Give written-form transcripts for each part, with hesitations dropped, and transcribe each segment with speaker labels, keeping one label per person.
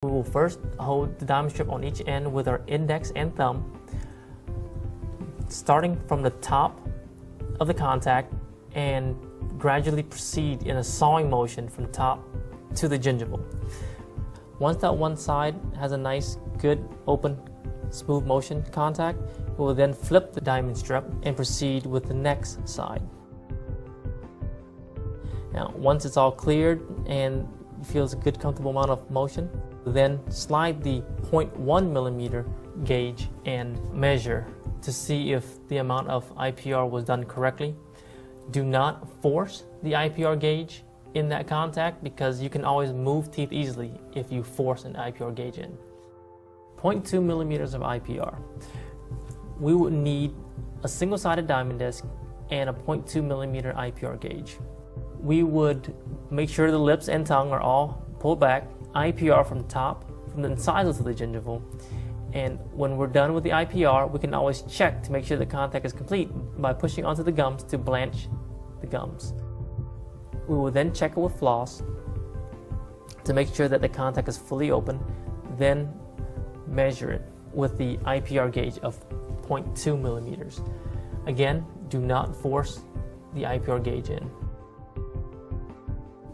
Speaker 1: We will first hold the diamond strip on each end with our index and thumb, starting from the top of the contact and gradually proceed in a sawing motion from top to the gingival. Once that one side has a nice, good, open, smooth motion contact, we will then flip the diamond strip and proceed with the next side. Now, once it's all cleared and feels a good, comfortable amount of motion, then slide the 0.1 millimeter gauge and measure to see if the amount of IPR was done correctly. Do not force the IPR gauge in that contact because you can always move teeth easily if you force an IPR gauge in. 0.2 millimeters of IPR. We would need a single-sided diamond disc and a 0.2 millimeter IPR gauge. We would make sure the lips and tongue are all pulled back, IPR from top, from the incisal to the gingival. And when we're done with the IPR, we can always check to make sure the contact is complete by pushing onto the gums to blanch the gums. We will then check it with floss to make sure that the contact is fully open, then measure it with the IPR gauge of 0.2 millimeters. Again, do not force the IPR gauge in.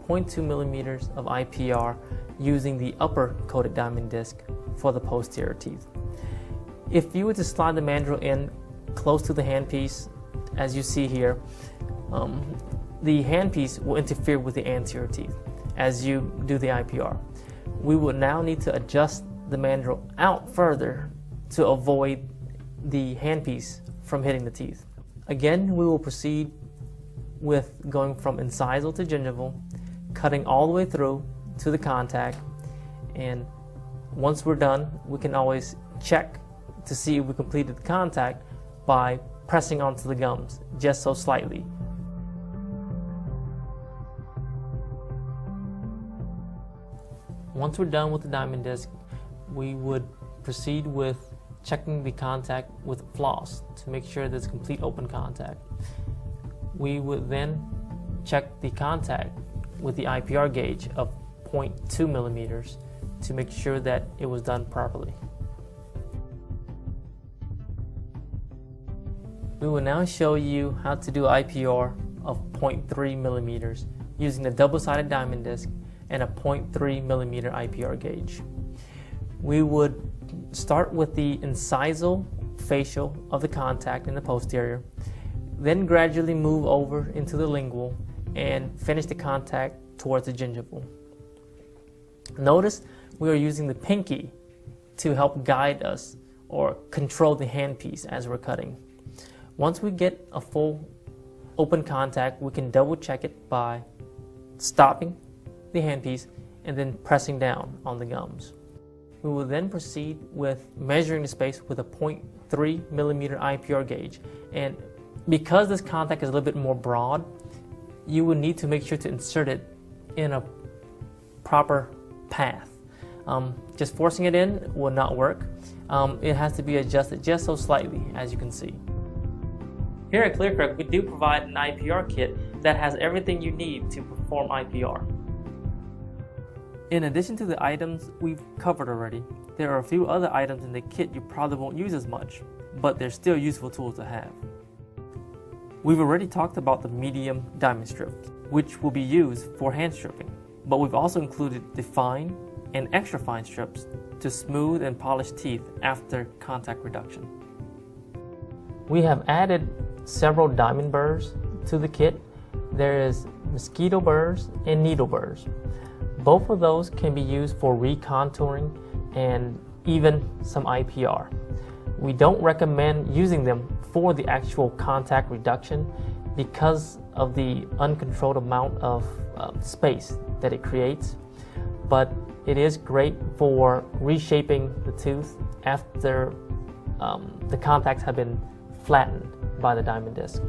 Speaker 1: 0.2 millimeters of IPR using the upper coated diamond disc for the posterior teeth. If you were to slide the mandrel in close to the handpiece, as you see here, the handpiece will interfere with the anterior teeth as you do the IPR. We will now need to adjust the mandrel out further to avoid the handpiece from hitting the teeth. Again, we will proceed with going from incisal to gingival, cutting all the way through to the contact, and once we're done, we can always check to see if we completed the contact by pressing onto the gums just so slightly. Once we're done with the diamond disc, we would proceed with checking the contact with floss to make sure there's complete open contact. We would then check the contact with the IPR gauge of 0.2 millimeters to make sure that it was done properly. We will now show you how to do IPR of 0.3 millimeters using the double-sided diamond disc and a 0.3 millimeter IPR gauge. We would start with the incisal facial of the contact in the posterior, then gradually move over into the lingual and finish the contact towards the gingival. Notice we are using the pinky to help guide us or control the handpiece as we're cutting. Once we get a full open contact, we can double check it by stopping the handpiece and then pressing down on the gums. We will then proceed with measuring the space with a 0.3 millimeter IPR gauge. And because this contact is a little bit more broad, you will need to make sure to insert it in a proper path. Just forcing it in will not work. It has to be adjusted just so slightly, as you can see. Here at ClearCorrect, we do provide an IPR kit that has everything you need to perform IPR. In addition to the items we've covered already, there are a few other items in the kit you probably won't use as much, but they're still useful tools to have. We've already talked about the medium diamond strip, which will be used for hand stripping, but we've also included the fine and extra fine strips to smooth and polish teeth after contact reduction. We have added several diamond burrs to the kit. There is mosquito burrs and needle burrs. Both of those can be used for recontouring and even some IPR. We don't recommend using them for the actual contact reduction because of the uncontrolled amount of space that it creates, but it is great for reshaping the tooth after the contacts have been flattened by the diamond disc.